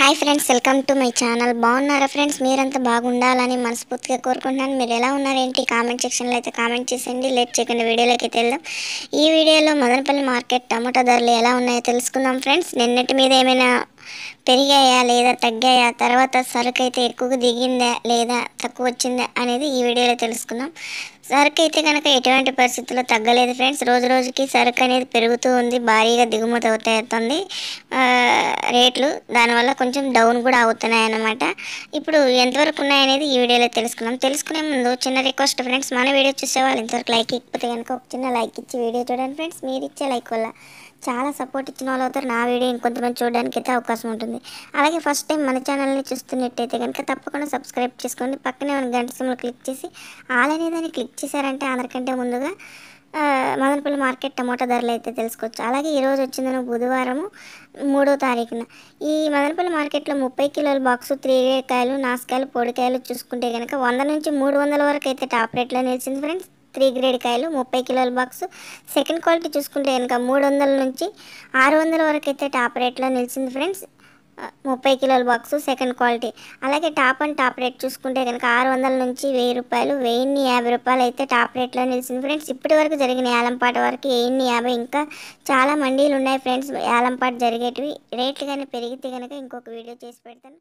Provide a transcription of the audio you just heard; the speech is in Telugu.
Hi friends, welcome to my channel. బాగున్నారా ఫ్రెండ్స్? మీరంతా బాగుండాలని మనస్ఫూర్తిగా కోరుకుంటున్నాను. మీరు ఎలా ఉన్నారేంటి? కామెంట్ సెక్షన్లో అయితే కామెంట్ చేసేయండి. లేట్ చేయకుండా వీడియోలోకి అయితే వెళ్దాం. ఈ వీడియోలో మదనపల్లి మార్కెట్ టమాటా ధరలు ఎలా ఉన్నాయో తెలుసుకుందాం ఫ్రెండ్స్. నిన్నటి మీద ఏమైనా పెరిగాయా లేదా తగ్గాయా, తర్వాత సరుకు అయితే ఎక్కువగా దిగిందా లేదా తక్కువ వచ్చిందా అనేది ఈ వీడియోలో తెలుసుకుందాం. సరుకు అయితే కనుక ఎటువంటి పరిస్థితుల్లో తగ్గలేదు ఫ్రెండ్స్. రోజు రోజుకి సరుకు అనేది పెరుగుతూ ఉంది, భారీగా దిగుమతి అవుతుంది రేట్లు. దానివల్ల కొంచెం డౌన్ కూడా అవుతున్నాయి అన్నమాట. ఇప్పుడు ఎంతవరకు ఉన్నాయనేది ఈ వీడియోలో తెలుసుకునే ముందు చిన్న రిక్వెస్ట్ ఫ్రెండ్స్, మన వీడియో చూసే వాళ్ళు ఇంతవరకు లైక్ ఇకపోతే కనుక ఒక చిన్న లైక్ ఇచ్చి వీడియో చూడండి ఫ్రెండ్స్. మీరు ఇచ్చే లైక్ వల్ల చాలా సపోర్ట్ ఇచ్చిన వాళ్ళు అవుతారు, నా వీడియో ఇంకొంతమంది చూడడానికి అయితే అవకాశం ఉంటుంది. అలాగే ఫస్ట్ టైం మన ఛానల్ని చూస్తున్నట్టయితే కనుక తప్పకుండా సబ్స్క్రైబ్ చేసుకోండి. పక్కనే ఉన్న గంట సింబల్ క్లిక్ చేసి ఆల్ అనే దాన్ని క్లిక్ చేశారంటే అందరికంటే ముందుగా మదనపల్లి మార్కెట్ టమాటా ధరలు అయితే తెలుసుకోవచ్చు. అలాగే ఈరోజు వచ్చిందన బుధవారము 3వ తారీఖున ఈ మదనపల్లి మార్కెట్లో 30 కిలోల బాక్సు 3 కాయలు, నాసుకాయలు, పొడికాయలు చూసుకుంటే కనుక 100 నుంచి 300 వరకు అయితే టాప్ రేట్లో నిలిచింది ఫ్రెండ్స్. 3 గ్రేడ్ కాయలు 30 కిలోల బాక్సు. సెకండ్ క్వాలిటీ చూసుకుంటే కనుక 300 నుంచి 600 వరకు అయితే టాప్ రేట్లో నిలిచింది ఫ్రెండ్స్. 30 కిలోల బాక్సు సెకండ్ క్వాలిటీ. అలాగే టాప్ అండ్ టాప్ రేట్ చూసుకుంటే కనుక 600 నుంచి 1000 రూపాయలు, 1050 రూపాయలు అయితే టాప్ రేట్లో నిలిచింది ఫ్రెండ్స్. ఇప్పటి వరకు జరిగిన ఏలంపాట వరకు 1050. ఇంకా చాలా మండీలు ఉన్నాయి ఫ్రెండ్స్ ఏలంపాట జరిగేటివి. రేట్లు కానీ పెరిగితే కనుక ఇంకొక వీడియో చేసి పెడతాను.